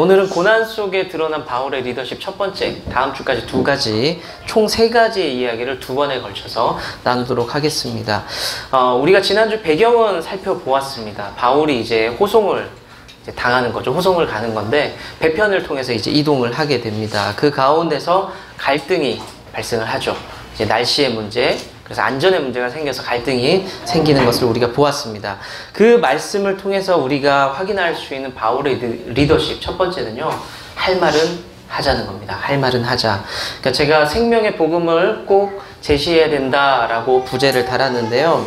오늘은 고난 속에 드러난 바울의 리더십 첫 번째, 다음 주까지 두 가지, 총 세 가지의 이야기를 두 번에 걸쳐서 나누도록 하겠습니다. 우리가 지난주 배경은 살펴보았습니다. 바울이 이제 호송을 당하는 거죠. 호송을 가는 건데 배편을 통해서 이제 이동을 하게 됩니다. 그 가운데서 갈등이 발생을 하죠. 이제 날씨의 문제, 그래서 안전의 문제가 생겨서 갈등이 생기는 것을 우리가 보았습니다. 그 말씀을 통해서 우리가 확인할 수 있는 바울의 리더십 첫 번째는요, 할 말은 하자는 겁니다. 할 말은 하자. 그러니까 제가 생명의 복음을 꼭 제시해야 된다라고 부제를 달았는데요.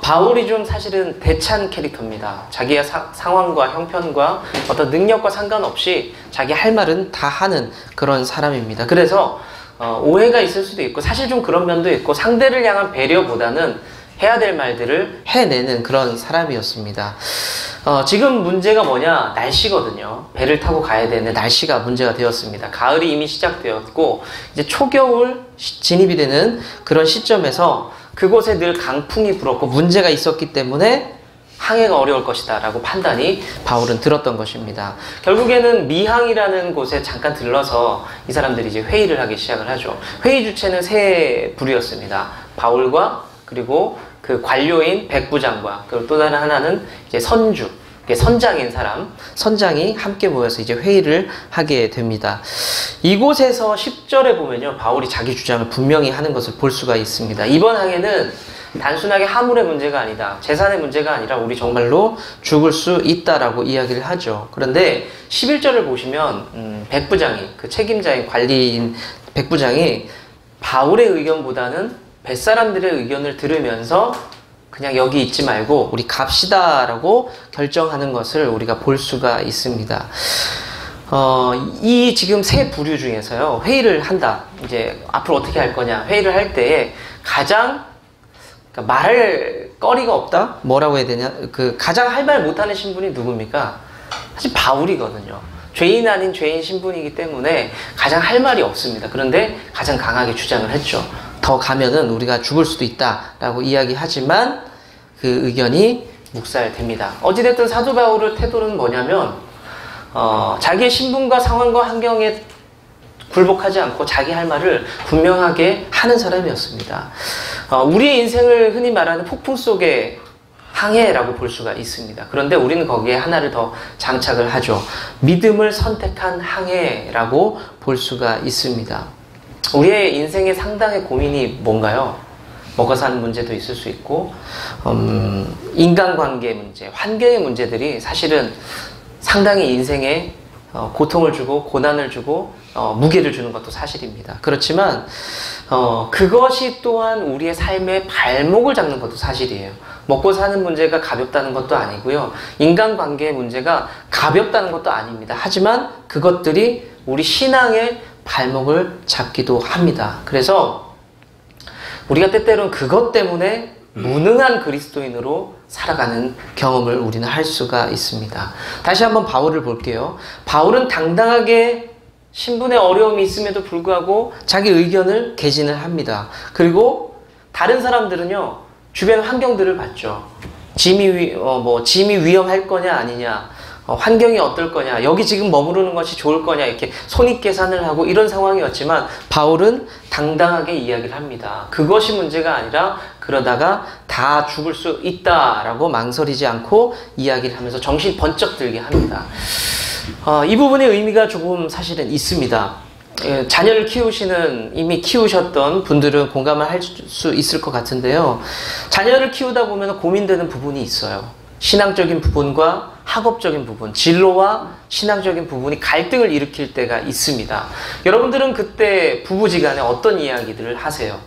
바울이 좀 사실은 대찬 캐릭터입니다. 자기의 상황과 형편과 어떤 능력과 상관없이 자기 할 말은 다 하는 그런 사람입니다. 그래서 오해가 있을 수도 있고 사실 좀 그런 면도 있고 상대를 향한 배려보다는 해야 될 말들을 해내는 그런 사람이었습니다. 지금 문제가 뭐냐? 날씨거든요. 배를 타고 가야 되는 날씨가 문제가 되었습니다. 가을이 이미 시작되었고 이제 초겨울 진입이 되는 그런 시점에서 그곳에 늘 강풍이 불었고 문제가 있었기 때문에 항해가 어려울 것이다 라고 판단이 바울은 들었던 것입니다. 결국에는 미항이라는 곳에 잠깐 들러서 이 사람들이 이제 회의를 하기 시작을 하죠. 회의 주체는 세 부류였습니다. 바울과 그리고 그 관료인 백부장과 그리고 또 다른 하나는 이제 선주, 선장인 사람, 선장이 함께 모여서 이제 회의를 하게 됩니다. 이곳에서 10절에 보면요, 바울이 자기 주장을 분명히 하는 것을 볼 수가 있습니다. 이번 항해는 단순하게 화물의 문제가 아니다. 재산의 문제가 아니라 우리 정말로 죽을 수 있다라고 이야기를 하죠. 그런데 11절을 보시면 백부장이, 그 책임자인 관리인 백부장이 바울의 의견보다는 뱃사람들의 의견을 들으면서 그냥 여기 있지 말고 우리 갑시다 라고 결정하는 것을 우리가 볼 수가 있습니다. 이 지금 세 부류 중에서요, 회의를 한다. 이제 앞으로 어떻게 할 거냐. 회의를 할 때에 가장 그러니까 말할 거리가 없다? 뭐라고 해야 되냐? 가장 할 말 못하는 신분이 누굽니까? 사실 바울이거든요. 죄인 아닌 죄인 신분이기 때문에 가장 할 말이 없습니다. 그런데 가장 강하게 주장을 했죠. 더 가면은 우리가 죽을 수도 있다라고 이야기하지만 그 의견이 묵살됩니다. 어찌됐든 사도 바울의 태도는 뭐냐면 자기의 신분과 상황과 환경에 굴복하지 않고 자기 할 말을 분명하게 하는 사람이었습니다. 우리의 인생을 흔히 말하는 폭풍 속의 항해라고 볼 수가 있습니다. 그런데 우리는 거기에 하나를 더 장착을 하죠. 믿음을 선택한 항해라고 볼 수가 있습니다. 우리의 인생의 상당의 고민이 뭔가요? 먹고 사는 문제도 있을 수 있고 인간관계 문제, 환경의 문제들이 사실은 상당히 인생에 고통을 주고 고난을 주고 무게를 주는 것도 사실입니다. 그렇지만 그것이 또한 우리의 삶의 발목을 잡는 것도 사실이에요. 먹고 사는 문제가 가볍다는 것도 아니고요. 인간관계의 문제가 가볍다는 것도 아닙니다. 하지만 그것들이 우리 신앙의 발목을 잡기도 합니다. 그래서 우리가 때때로는 그것 때문에 무능한 그리스도인으로 살아가는 경험을 우리는 할 수가 있습니다. 다시 한번 바울을 볼게요. 바울은 당당하게 신분의 어려움이 있음에도 불구하고 자기 의견을 개진을 합니다. 그리고 다른 사람들은요, 주변 환경들을 봤죠. 짐이 위험할 거냐 아니냐, 환경이 어떨 거냐, 여기 지금 머무르는 것이 좋을 거냐, 이렇게 손익계산을 하고 이런 상황이었지만 바울은 당당하게 이야기를 합니다. 그것이 문제가 아니라 그러다가 다 죽을 수 있다라고 망설이지 않고 이야기를 하면서 정신 번쩍 들게 합니다. 이 부분의 의미가 조금 사실은 있습니다. 자녀를 이미 키우셨던 분들은 공감을 할 수 있을 것 같은데요. 자녀를 키우다 보면 고민되는 부분이 있어요. 신앙적인 부분과 학업적인 부분, 진로와 신앙적인 부분이 갈등을 일으킬 때가 있습니다. 여러분들은 그때 부부지간에 어떤 이야기들을 하세요?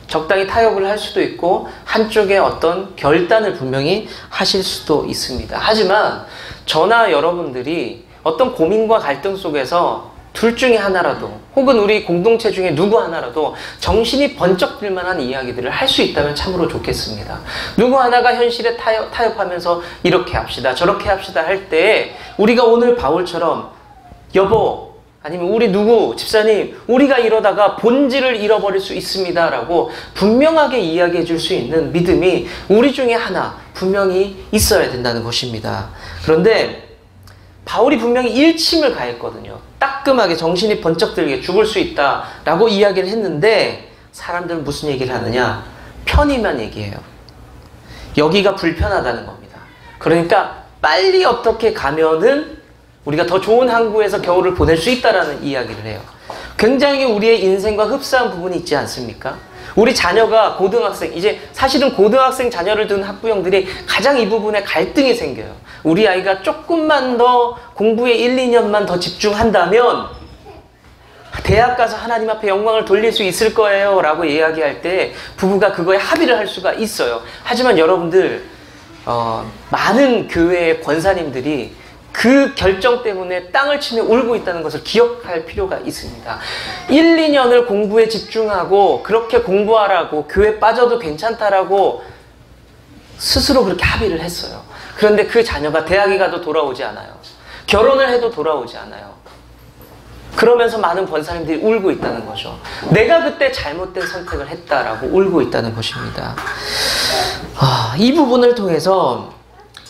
적당히 타협을 할 수도 있고 한쪽에 어떤 결단을 분명히 하실 수도 있습니다. 하지만 저나 여러분들이 어떤 고민과 갈등 속에서 둘 중에 하나라도 혹은 우리 공동체 중에 누구 하나라도 정신이 번쩍 들 만한 이야기들을 할 수 있다면 참으로 좋겠습니다. 누구 하나가 현실에 타협하면서 이렇게 합시다 저렇게 합시다 할 때 우리가 오늘 바울처럼 여보 아니면 우리 누구 집사님 우리가 이러다가 본질을 잃어버릴 수 있습니다 라고 분명하게 이야기해 줄 수 있는 믿음이 우리 중에 하나 분명히 있어야 된다는 것입니다. 그런데 바울이 분명히 일침을 가했거든요. 따끔하게 정신이 번쩍 들게 죽을 수 있다라고 이야기를 했는데 사람들은 무슨 얘기를 하느냐? 편의만 얘기해요. 여기가 불편하다는 겁니다. 그러니까 빨리 어떻게 가면은 우리가 더 좋은 항구에서 겨울을 보낼 수 있다라는 이야기를 해요. 굉장히 우리의 인생과 흡사한 부분이 있지 않습니까? 우리 자녀가 고등학생, 이제 사실은 고등학생 자녀를 둔 학부형들이 가장 이 부분에 갈등이 생겨요. 우리 아이가 조금만 더 공부에 1, 2년만 더 집중한다면 대학 가서 하나님 앞에 영광을 돌릴 수 있을 거예요 라고 이야기할 때 부부가 그거에 합의를 할 수가 있어요. 하지만 여러분들 많은 교회의 권사님들이 그 결정 때문에 땅을 치며 울고 있다는 것을 기억할 필요가 있습니다. 1, 2년을 공부에 집중하고 그렇게 공부하라고 교회 빠져도 괜찮다라고 스스로 그렇게 합의를 했어요. 그런데 그 자녀가 대학에 가도 돌아오지 않아요. 결혼을 해도 돌아오지 않아요. 그러면서 많은 권사님들이 울고 있다는 거죠. 내가 그때 잘못된 선택을 했다라고 울고 있다는 것입니다. 이 부분을 통해서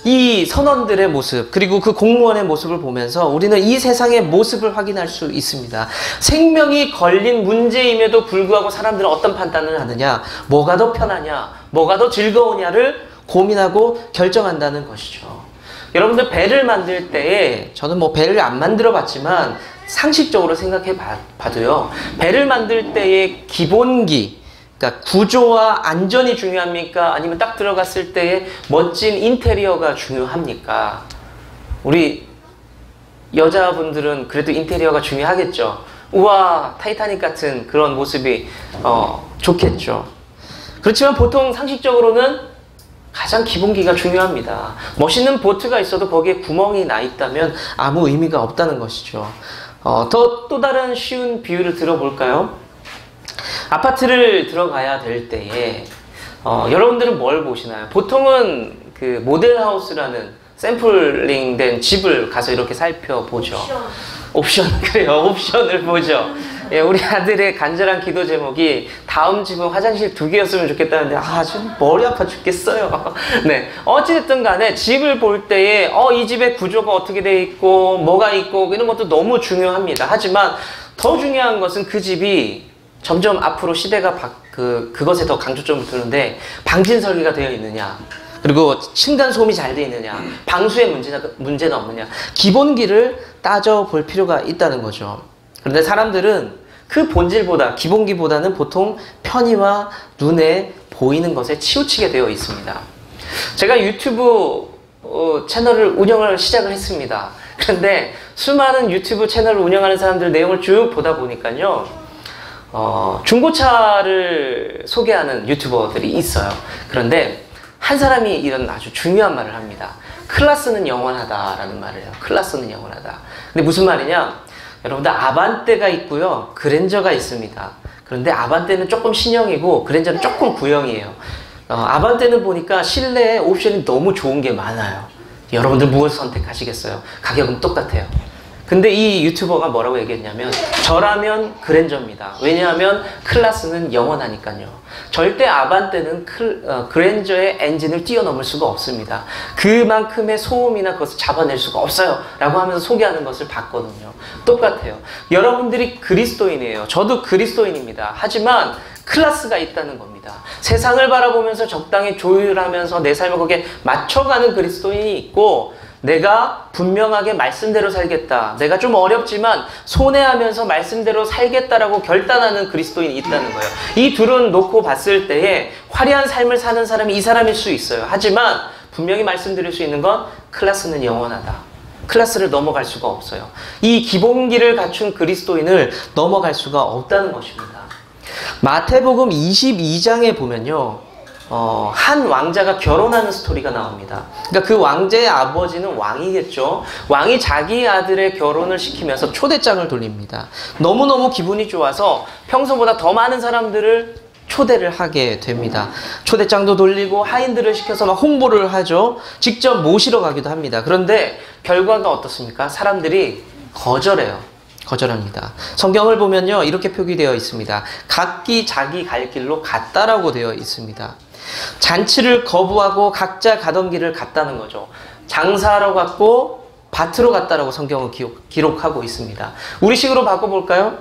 이 선원들의 모습 그리고 그 공무원의 모습을 보면서 우리는 이 세상의 모습을 확인할 수 있습니다. 생명이 걸린 문제임에도 불구하고 사람들은 어떤 판단을 하느냐, 뭐가 더 편하냐, 뭐가 더 즐거우냐를 고민하고 결정한다는 것이죠. 여러분들 배를 만들 때에 저는 뭐 배를 안 만들어 봤지만 상식적으로 생각해 봐도요, 배를 만들 때의 기본기, 그러니까 구조와 안전이 중요합니까? 아니면 딱 들어갔을 때의 멋진 인테리어가 중요합니까? 우리 여자분들은 그래도 인테리어가 중요하겠죠. 우와, 타이타닉 같은 그런 모습이 좋겠죠. 그렇지만 보통 상식적으로는 가장 기본기가 중요합니다. 멋있는 보트가 있어도 거기에 구멍이 나 있다면 아무 의미가 없다는 것이죠. 또 다른 쉬운 비유를 들어볼까요? 아파트를 들어가야 될 때에 여러분들은 뭘 보시나요? 보통은 그 모델하우스라는 샘플링된 집을 가서 이렇게 살펴보죠. 옵션, 그래요. 옵션을 보죠. 예, 우리 아들의 간절한 기도 제목이 다음 집은 화장실 2개였으면 좋겠다는데 지금 머리 아파 죽겠어요. 네, 어찌됐든 간에 집을 볼 때에 이 집의 구조가 어떻게 돼 있고 뭐가 있고 이런 것도 너무 중요합니다. 하지만 더 중요한 것은 그 집이 점점 앞으로 시대가 그것에 더 강조점을 두는데 방진 설계가 되어 있느냐, 그리고 층간 소음이 잘 되어 있느냐, 방수의 문제는 없느냐, 기본기를 따져볼 필요가 있다는 거죠. 그런데 사람들은 그 본질보다, 기본기보다는 보통 편의와 눈에 보이는 것에 치우치게 되어 있습니다. 제가 유튜브 채널을 운영을 시작을 했습니다. 그런데 수많은 유튜브 채널을 운영하는 사람들 내용을 쭉 보다 보니까요, 중고차를 소개하는 유튜버들이 있어요. 그런데 한 사람이 이런 아주 중요한 말을 합니다. 클래스는 영원하다라는 말을 해요. 클래스는 영원하다. 근데 무슨 말이냐? 여러분들 아반떼가 있고요, 그랜저가 있습니다. 그런데 아반떼는 조금 신형이고 그랜저는 조금 구형이에요. 아반떼는 보니까 실내에 옵션이 너무 좋은 게 많아요. 여러분들 무엇을 선택하시겠어요? 가격은 똑같아요. 근데 이 유튜버가 뭐라고 얘기했냐면, 저라면 그랜저입니다. 왜냐하면 클래스는 영원하니까요. 절대 아반떼는 그랜저의 엔진을 뛰어넘을 수가 없습니다. 그만큼의 소음이나 그것을 잡아낼 수가 없어요 라고 하면서 소개하는 것을 봤거든요. 똑같아요. 여러분들이 그리스도인이에요. 저도 그리스도인입니다. 하지만 클래스가 있다는 겁니다. 세상을 바라보면서 적당히 조율하면서 내 삶을 거기에 맞춰가는 그리스도인이 있고, 내가 분명하게 말씀대로 살겠다, 내가 좀 어렵지만 손해하면서 말씀대로 살겠다라고 결단하는 그리스도인이 있다는 거예요. 이 둘은 놓고 봤을 때에 화려한 삶을 사는 사람이 이 사람일 수 있어요. 하지만 분명히 말씀드릴 수 있는 건 클래스는 영원하다. 클래스를 넘어갈 수가 없어요. 이 기본기를 갖춘 그리스도인을 넘어갈 수가 없다는 것입니다. 마태복음 22장에 보면요, 한 왕자가 결혼하는 스토리가 나옵니다. 그러니까 그 왕자의 아버지는 왕이겠죠. 왕이 자기 아들의 결혼을 시키면서 초대장을 돌립니다. 너무너무 기분이 좋아서 평소보다 더 많은 사람들을 초대를 하게 됩니다. 초대장도 돌리고 하인들을 시켜서 막 홍보를 하죠. 직접 모시러 가기도 합니다. 그런데 결과가 어떻습니까? 사람들이 거절합니다. 성경을 보면요, 이렇게 표기되어 있습니다. 각기 자기 갈 길로 갔다라고 되어 있습니다. 잔치를 거부하고 각자 가던 길을 갔다는 거죠. 장사하러 갔고 밭으로 갔다라고 성경은 기록하고 있습니다. 우리식으로 바꿔볼까요?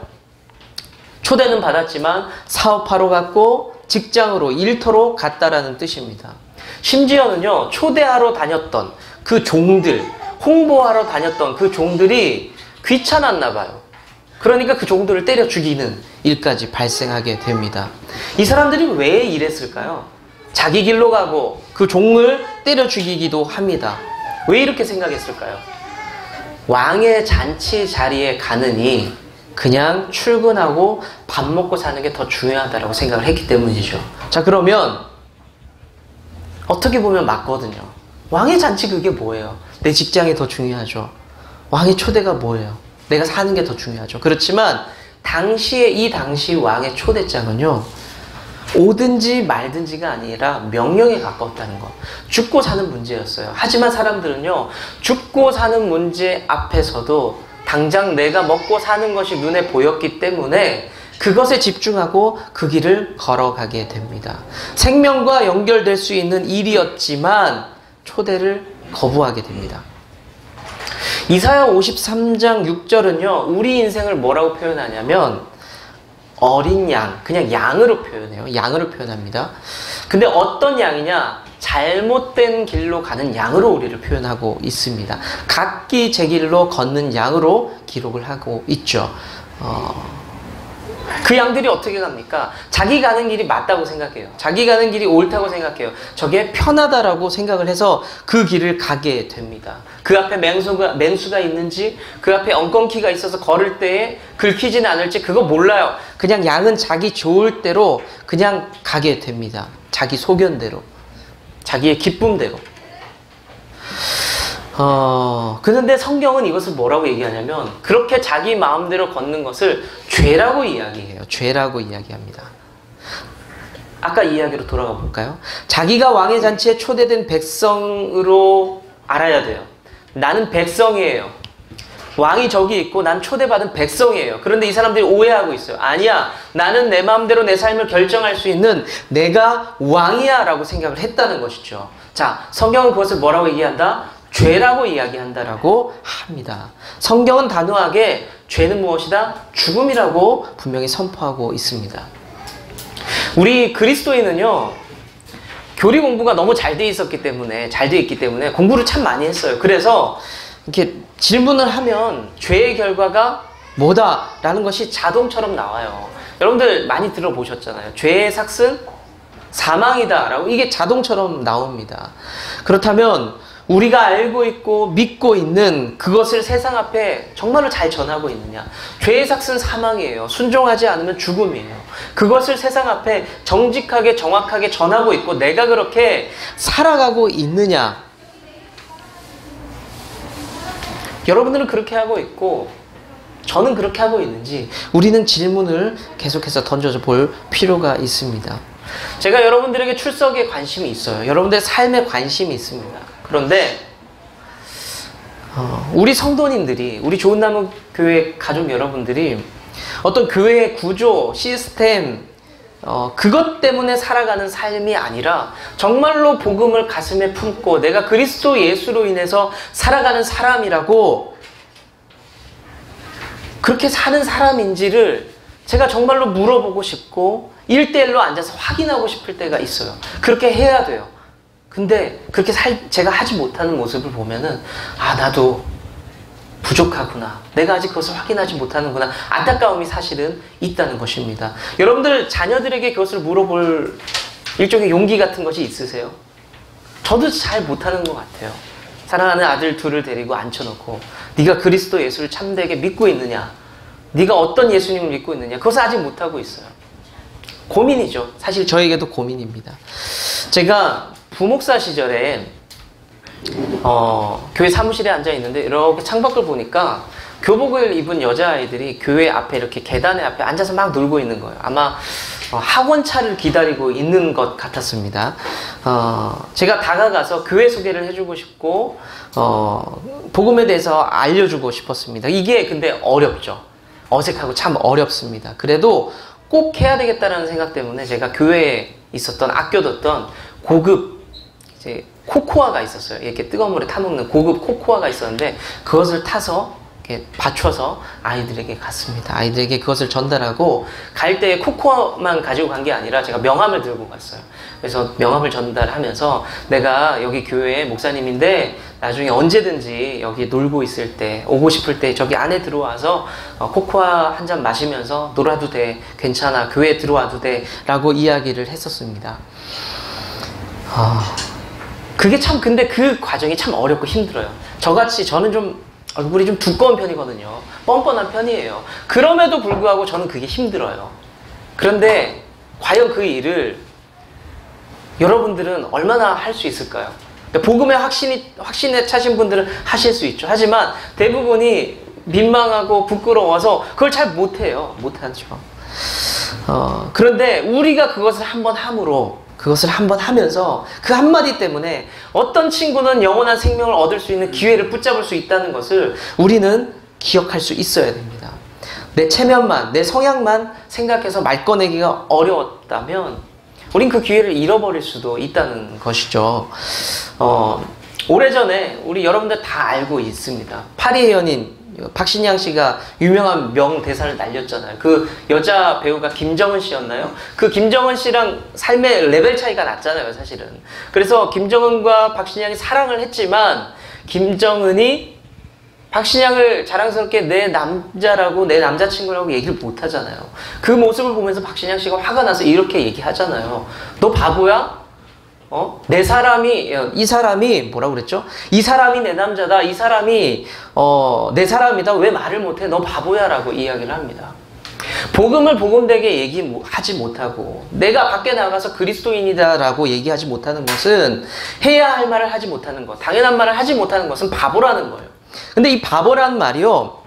초대는 받았지만 사업하러 갔고 직장으로 일터로 갔다라는 뜻입니다. 심지어는요, 초대하러 다녔던 그 종들, 홍보하러 다녔던 그 종들이 귀찮았나 봐요. 그러니까 그 종들을 때려 죽이는 일까지 발생하게 됩니다. 이 사람들이 왜 이랬을까요? 자기 길로 가고 그 종을 때려 죽이기도 합니다. 왜 이렇게 생각했을까요? 왕의 잔치 자리에 가느니 그냥 출근하고 밥 먹고 사는 게 더 중요하다고 생각을 했기 때문이죠. 자, 그러면 어떻게 보면 맞거든요. 왕의 잔치 그게 뭐예요? 내 직장이 더 중요하죠. 왕의 초대가 뭐예요? 내가 사는 게 더 중요하죠. 그렇지만 이 당시 왕의 초대장은요, 오든지 말든지가 아니라 명령에 가까웠다는 것. 죽고 사는 문제였어요. 하지만 사람들은요, 죽고 사는 문제 앞에서도 당장 내가 먹고 사는 것이 눈에 보였기 때문에 그것에 집중하고 그 길을 걸어가게 됩니다. 생명과 연결될 수 있는 일이었지만 초대를 거부하게 됩니다. 이사야 53장 6절은요, 우리 인생을 뭐라고 표현하냐면 어린 양, 그냥 양으로 표현해요. 양으로 표현합니다. 근데 어떤 양이냐? 잘못된 길로 가는 양으로 우리를 표현하고 있습니다. 각기 제 길로 걷는 양으로 기록을 하고 있죠. 그 양들이 어떻게 갑니까? 자기 가는 길이 맞다고 생각해요. 자기 가는 길이 옳다고 생각해요. 저게 편하다라고 생각을 해서 그 길을 가게 됩니다. 그 앞에 맹수가 있는지, 그 앞에 엉겅퀴가 있어서 걸을 때에 긁히지는 않을지 그거 몰라요. 그냥 양은 자기 좋을 대로 그냥 가게 됩니다. 자기 소견대로, 자기의 기쁨대로. 그런데 성경은 이것을 뭐라고 얘기하냐면 그렇게 자기 마음대로 걷는 것을 죄라고 이야기해요. 죄라고 이야기합니다. 아까 이야기로 돌아가 볼까요? 자기가 왕의 잔치에 초대된 백성으로 알아야 돼요. 나는 백성이에요. 왕이 저기 있고 난 초대받은 백성이에요. 그런데 이 사람들이 오해하고 있어요. 아니야, 나는 내 마음대로 내 삶을 결정할 수 있는 내가 왕이야 라고 생각을 했다는 것이죠. 자, 성경은 그것을 뭐라고 얘기한다? 죄라고 이야기한다라고 합니다. 성경은 단호하게 죄는 무엇이다? 죽음이라고 분명히 선포하고 있습니다. 우리 그리스도인은요, 교리 공부가 너무 잘 돼 있기 때문에 공부를 참 많이 했어요. 그래서 이렇게 질문을 하면 죄의 결과가 뭐다라는 것이 자동처럼 나와요. 여러분들 많이 들어보셨잖아요. 죄의 삭은 사망이다라고 이게 자동처럼 나옵니다. 그렇다면 우리가 알고 있고 믿고 있는 그것을 세상 앞에 정말로 잘 전하고 있느냐? 죄의 삭은 사망이에요. 순종하지 않으면 죽음이에요. 그것을 세상 앞에 정직하게 정확하게 전하고 있고 내가 그렇게 살아가고 있느냐? 여러분들은 그렇게 하고 있고 저는 그렇게 하고 있는지 우리는 질문을 계속해서 던져줘 볼 필요가 있습니다. 제가 여러분들에게 출석에 관심이 있어요. 여러분들의 삶에 관심이 있습니다. 그런데 우리 성도님들이, 우리 좋은나무 교회 가족 여러분들이 어떤 교회의 구조, 시스템, 그것 때문에 살아가는 삶이 아니라 정말로 복음을 가슴에 품고 내가 그리스도 예수로 인해서 살아가는 사람이라고 그렇게 사는 사람인지를 제가 정말로 물어보고 싶고 1대1로 앉아서 확인하고 싶을 때가 있어요. 그렇게 해야 돼요. 근데 그렇게 제가 하지 못하는 모습을 보면은 나도 부족하구나. 내가 아직 그것을 확인하지 못하는구나. 안타까움이 사실은 있다는 것입니다. 여러분들 자녀들에게 그것을 물어볼 일종의 용기 같은 것이 있으세요? 저도 잘 못하는 것 같아요. 사랑하는 아들 둘을 데리고 앉혀놓고 네가 그리스도 예수를 참되게 믿고 있느냐? 네가 어떤 예수님을 믿고 있느냐? 그것을 아직 못하고 있어요. 고민이죠. 사실 저에게도 고민입니다. 제가 부목사 시절에 교회 사무실에 앉아 있는데 이렇게 창밖을 보니까 교복을 입은 여자아이들이 교회 앞에 이렇게 계단에 앞에 앉아서 막 놀고 있는 거예요. 아마 학원차를 기다리고 있는 것 같았습니다. 제가 다가가서 교회 소개를 해주고 싶고 복음에 대해서 알려주고 싶었습니다. 이게 근데 어렵죠. 어색하고 참 어렵습니다. 그래도 꼭 해야 되겠다라는 생각 때문에 제가 교회에 있었던, 아껴뒀던 고급 이제 코코아가 있었어요. 이렇게 뜨거운 물에 타먹는 고급 코코아가 있었는데 그것을 타서 이렇게 받쳐서 아이들에게 갔습니다. 아이들에게 그것을 전달하고 갈 때 코코아만 가지고 간 게 아니라 제가 명함을 들고 갔어요. 그래서 명함을 전달하면서 내가 여기 교회 목사님인데 나중에 언제든지 여기 놀고 있을 때 오고 싶을 때 저기 안에 들어와서 코코아 한 잔 마시면서 놀아도 돼, 괜찮아, 교회에 들어와도 돼 라고 이야기를 했었습니다. 그게 참 근데 그 과정이 참 어렵고 힘들어요. 저는 좀 얼굴이 좀 두꺼운 편이거든요. 뻔뻔한 편이에요. 그럼에도 불구하고 저는 그게 힘들어요. 그런데 과연 그 일을 여러분들은 얼마나 할 수 있을까요? 복음에 확신에 차신 분들은 하실 수 있죠. 하지만 대부분이 민망하고 부끄러워서 그걸 잘 못해요. 못하죠. 그런데 우리가 그것을 한번 하면서 그 한마디 때문에 어떤 친구는 영원한 생명을 얻을 수 있는 기회를 붙잡을 수 있다는 것을 우리는 기억할 수 있어야 됩니다. 내 체면만, 내 성향만 생각해서 말 꺼내기가 어려웠다면 우린 그 기회를 잃어버릴 수도 있다는 것이죠. 오래전에 우리 여러분들 다 알고 있습니다. 파리의 연인 박신양 씨가 유명한 명대사를 날렸잖아요. 그 여자 배우가 김정은 씨였나요? 그 김정은 씨랑 삶의 레벨 차이가 났잖아요, 사실은. 그래서 김정은과 박신양이 사랑을 했지만 김정은이 박신양을 자랑스럽게 내 남자라고, 내 남자친구라고 얘기를 못 하잖아요. 그 모습을 보면서 박신양 씨가 화가 나서 이렇게 얘기하잖아요. 너 바보야? 이 사람이 뭐라고 그랬죠? 이 사람이 내 남자다. 이 사람이 내 사람이다. 왜 말을 못해? 너 바보야 라고 이야기를 합니다. 복음을 복음되게 얘기하지 못하고 내가 밖에 나가서 그리스도인이다 라고 얘기하지 못하는 것은, 해야 할 말을 하지 못하는 것, 당연한 말을 하지 못하는 것은 바보라는 거예요. 근데 이 바보라는 말이요,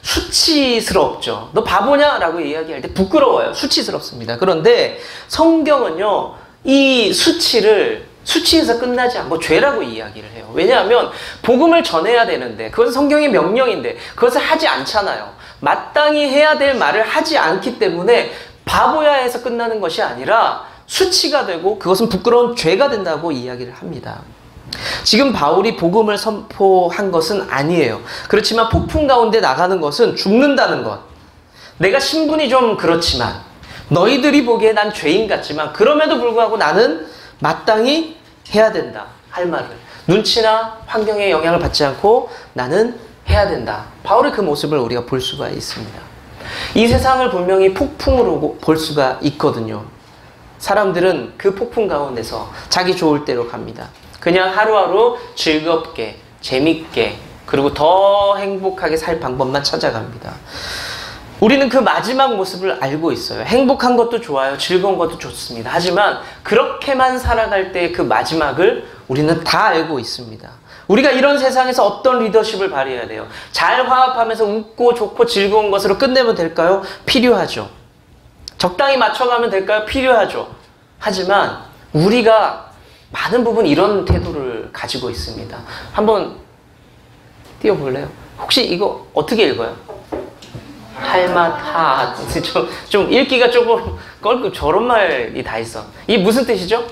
수치스럽죠. 너 바보냐? 라고 이야기할 때 부끄러워요. 수치스럽습니다. 그런데 성경은요, 이 수치에서 끝나지 않고 죄라고 이야기를 해요. 왜냐하면 복음을 전해야 되는데, 그것은 성경의 명령인데 그것을 하지 않잖아요. 마땅히 해야 될 말을 하지 않기 때문에 바보야 해서 끝나는 것이 아니라 수치가 되고 그것은 부끄러운 죄가 된다고 이야기를 합니다. 지금 바울이 복음을 선포한 것은 아니에요. 그렇지만 폭풍 가운데 나가는 것은 죽는다는 것. 내가 신분이 좀 그렇지만, 너희들이 보기에 난 죄인 같지만 그럼에도 불구하고 나는 마땅히 해야 된다 할 말을, 눈치나 환경의 영향을 받지 않고 나는 해야 된다. 바울의 그 모습을 우리가 볼 수가 있습니다. 이 세상을 분명히 폭풍으로 볼 수가 있거든요. 사람들은 그 폭풍 가운데서 자기 좋을 대로 갑니다. 그냥 하루하루 즐겁게, 재밌게, 그리고 더 행복하게 살 방법만 찾아갑니다. 우리는 그 마지막 모습을 알고 있어요. 행복한 것도 좋아요. 즐거운 것도 좋습니다. 하지만 그렇게만 살아갈 때 그 마지막을 우리는 다 알고 있습니다. 우리가 이런 세상에서 어떤 리더십을 발휘해야 돼요? 잘 화합하면서 웃고 좋고 즐거운 것으로 끝내면 될까요? 필요하죠. 적당히 맞춰가면 될까요? 필요하죠. 하지만 우리가 많은 부분 이런 태도를 가지고 있습니다. 한번 띄워볼래요? 혹시 이거 어떻게 읽어요? 할맛하. 좀 읽기가 조금 껄끄, 저런 말이 다 있어. 이게 무슨 뜻이죠?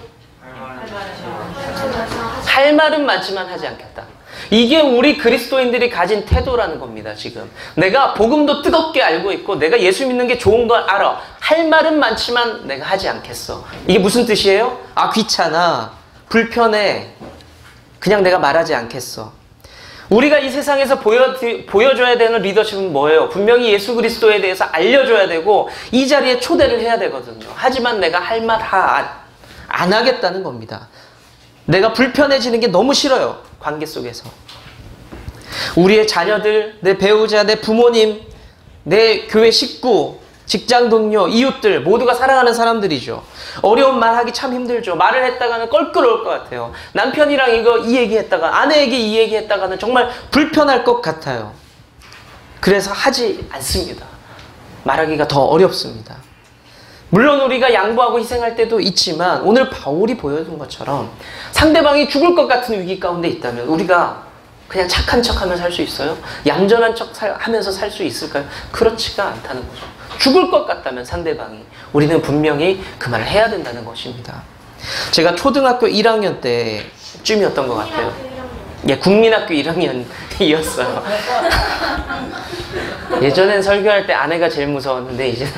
할 말은 많지만 하지 않겠다. 이게 우리 그리스도인들이 가진 태도라는 겁니다. 지금 내가 복음도 뜨겁게 알고 있고 내가 예수 믿는 게 좋은 걸 알아. 할 말은 많지만 내가 하지 않겠어. 이게 무슨 뜻이에요? 아, 귀찮아, 불편해, 그냥 내가 말하지 않겠어. 우리가 이 세상에서 보여줘야 되는 리더십은 뭐예요? 분명히 예수 그리스도에 대해서 알려줘야 되고 이 자리에 초대를 해야 되거든요. 하지만 내가 할 말 안 하겠다는 겁니다. 내가 불편해지는 게 너무 싫어요. 관계 속에서. 우리의 자녀들, 내 배우자, 내 부모님, 내 교회 식구, 직장 동료, 이웃들 모두가 사랑하는 사람들이죠. 어려운 말 하기 참 힘들죠. 말을 했다가는 껄끄러울 것 같아요. 남편이랑 이 얘기했다가, 아내에게 이 얘기했다가는 정말 불편할 것 같아요. 그래서 하지 않습니다. 말하기가 더 어렵습니다. 물론 우리가 양보하고 희생할 때도 있지만 오늘 바울이 보여준 것처럼 상대방이 죽을 것 같은 위기 가운데 있다면 우리가 그냥 착한 척하며 살 수 있어요? 얌전한 척 하면서 살 수 있을까요? 그렇지가 않다는 거죠. 죽을 것 같다면 상대방이, 우리는 분명히 그 말을 해야 된다는 것입니다. 제가 초등학교 1학년 때 쯤이었던 것 같아요. 예, 국민학교 1학년이었어요. 예전엔 설교할 때 아내가 제일 무서웠는데 이제는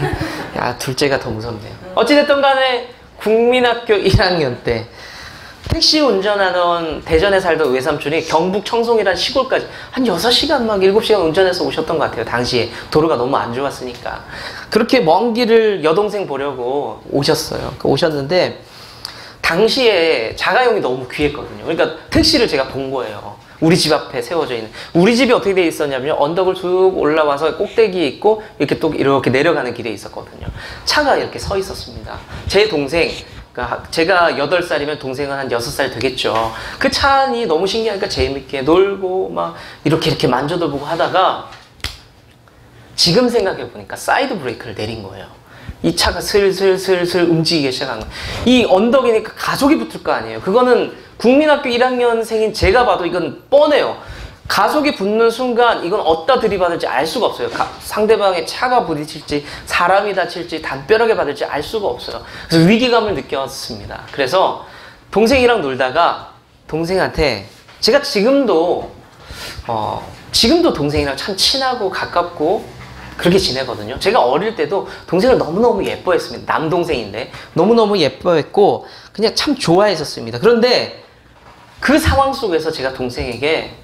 야, 둘째가 더 무섭네요. 어찌됐든 간에 국민학교 1학년 때 택시 운전하던 대전에 살던 외삼촌이 경북 청송이란 시골까지 한 6시간 막 7시간 운전해서 오셨던 것 같아요. 당시에 도로가 너무 안 좋았으니까. 그렇게 먼 길을 여동생 보려고 오셨어요. 오셨는데 당시에 자가용이 너무 귀했거든요. 그러니까 택시를 제가 본 거예요. 우리 집 앞에 세워져 있는. 우리 집이 어떻게 돼 있었냐면 언덕을 쭉 올라와서 꼭대기에 있고 이렇게 또 이렇게 내려가는 길에 있었거든요. 차가 이렇게 서 있었습니다. 제 동생, 그러니까 제가 8살이면 동생은 한 6살 되겠죠. 그 차 안이 너무 신기하니까 재밌게 놀고 막 이렇게 만져도 보고 하다가 지금 생각해 보니까 사이드 브레이크를 내린 거예요. 이 차가 슬슬 움직이기 시작한 거예요. 이 언덕이니까 가속이 붙을 거 아니에요. 그거는 국민학교 1학년생인 제가 봐도 이건 뻔해요. 가속이 붙는 순간 이건 어디다 들이받을지 알 수가 없어요. 상대방의 차가 부딪힐지 사람이 다칠지 담벼락에 받을지 알 수가 없어요. 그래서 위기감을 느꼈습니다. 그래서 동생이랑 놀다가 동생한테 제가 지금도 동생이랑 참 친하고 가깝고 그렇게 지내거든요. 제가 어릴 때도 동생을 너무너무 예뻐했습니다. 남동생인데 너무너무 예뻐했고 그냥 참 좋아했었습니다. 그런데 그 상황 속에서 제가 동생에게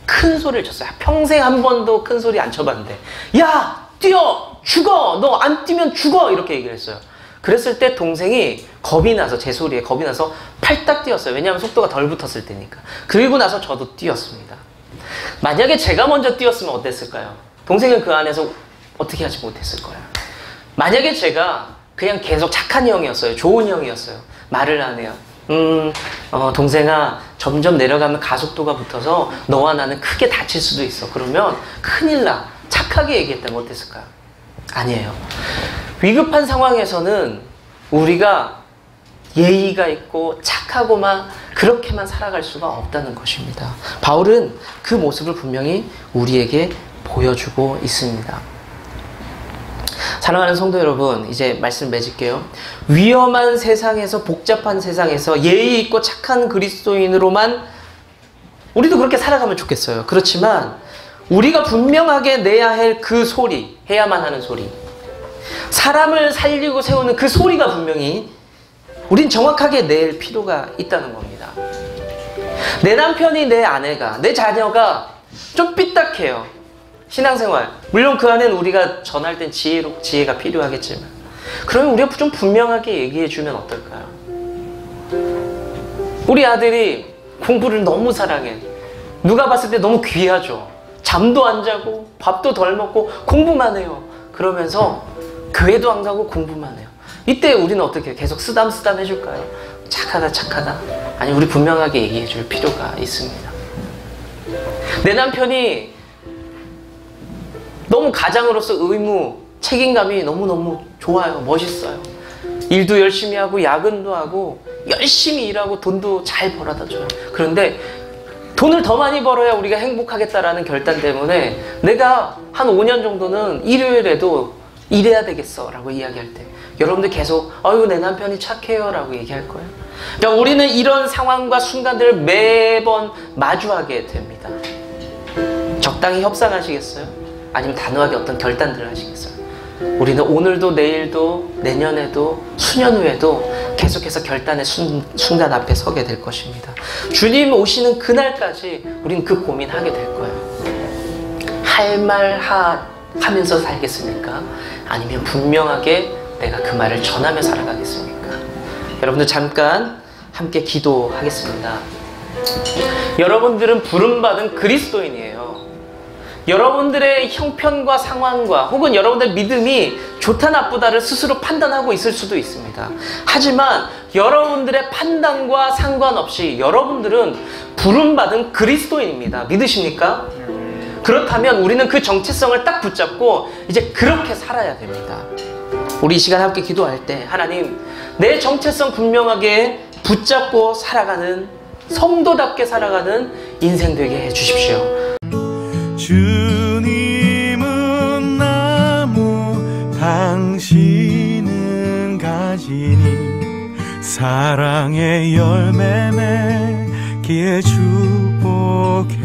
큰 소리를 쳤어요. 평생 한 번도 큰 소리 안 쳐봤는데 야! 뛰어! 죽어! 너 안 뛰면 죽어! 이렇게 얘기를 했어요. 그랬을 때 동생이 겁이 나서 제 소리에 겁이 나서 팔딱 뛰었어요. 왜냐하면 속도가 덜 붙었을 때니까. 그리고 나서 저도 뛰었습니다. 만약에 제가 먼저 뛰었으면 어땠을까요? 동생은 그 안에서 어떻게 하지 못했을 거예요. 만약에 제가 그냥 계속 착한 형이었어요. 좋은 형이었어요. 말을 안 해요. 동생아, 점점 내려가면 가속도가 붙어서 너와 나는 크게 다칠 수도 있어. 그러면 큰일 나. 착하게 얘기했다면 어땠을까요? 아니에요. 위급한 상황에서는 우리가 예의가 있고 착하고만 그렇게만 살아갈 수가 없다는 것입니다. 바울은 그 모습을 분명히 우리에게 보여주고 있습니다. 사랑하는 성도 여러분, 이제 말씀 맺을게요. 위험한 세상에서, 복잡한 세상에서 예의 있고 착한 그리스도인으로만 우리도 그렇게 살아가면 좋겠어요. 그렇지만 우리가 분명하게 내야 할 그 소리, 해야만 하는 소리, 사람을 살리고 세우는 그 소리가 분명히 우린 정확하게 낼 필요가 있다는 겁니다. 내 남편이, 내 아내가, 내 자녀가 좀 삐딱해요. 신앙생활, 물론 그 안에는 우리가 전할 땐 지혜가 필요하겠지만 그러면 우리가 좀 분명하게 얘기해주면 어떨까요? 우리 아들이 공부를 너무 사랑해. 누가 봤을 때 너무 귀하죠. 잠도 안 자고 밥도 덜 먹고 공부만 해요. 그러면서 교회도 안 가고 공부만 해요. 이때 우리는 어떻게 계속 쓰담쓰담 해줄까요? 착하다. 아니, 우리 분명하게 얘기해줄 필요가 있습니다. 내 남편이 너무 가장으로서 의무, 책임감이 너무너무 좋아요. 멋있어요. 일도 열심히 하고 야근도 하고 열심히 일하고 돈도 잘 벌어다 줘요. 그런데 돈을 더 많이 벌어야 우리가 행복하겠다라는 결단 때문에 내가 한 5년 정도는 일요일에도 일해야 되겠어 라고 이야기할 때 여러분들 계속 아유 내 남편이 착해요 라고 얘기할 거예요. 그러니까 우리는 이런 상황과 순간들을 매번 마주하게 됩니다. 적당히 협상하시겠어요? 아니면 단호하게 어떤 결단들을 하시겠어요? 우리는 오늘도 내일도 내년에도 수년 후에도 계속해서 결단의 순간 앞에 서게 될 것입니다. 주님 오시는 그날까지 우리는 그 고민하게 될 거예요. 할 말 하면서 살겠습니까? 아니면 분명하게 내가 그 말을 전하며 살아가겠습니까? 여러분들 잠깐 함께 기도하겠습니다. 여러분들은 부름받은 그리스도인이에요. 여러분들의 형편과 상황과 혹은 여러분들의 믿음이 좋다 나쁘다를 스스로 판단하고 있을 수도 있습니다. 하지만 여러분들의 판단과 상관없이 여러분들은 부름받은 그리스도인입니다. 믿으십니까? 그렇다면 우리는 그 정체성을 딱 붙잡고 이제 그렇게 살아야 됩니다. 우리 이 시간 함께 기도할 때 하나님, 내 정체성 분명하게 붙잡고 살아가는 성도답게 살아가는 인생 되게 해주십시오. 주님은 나무, 당신은 가지니 사랑의 열매매 피해 주복해요.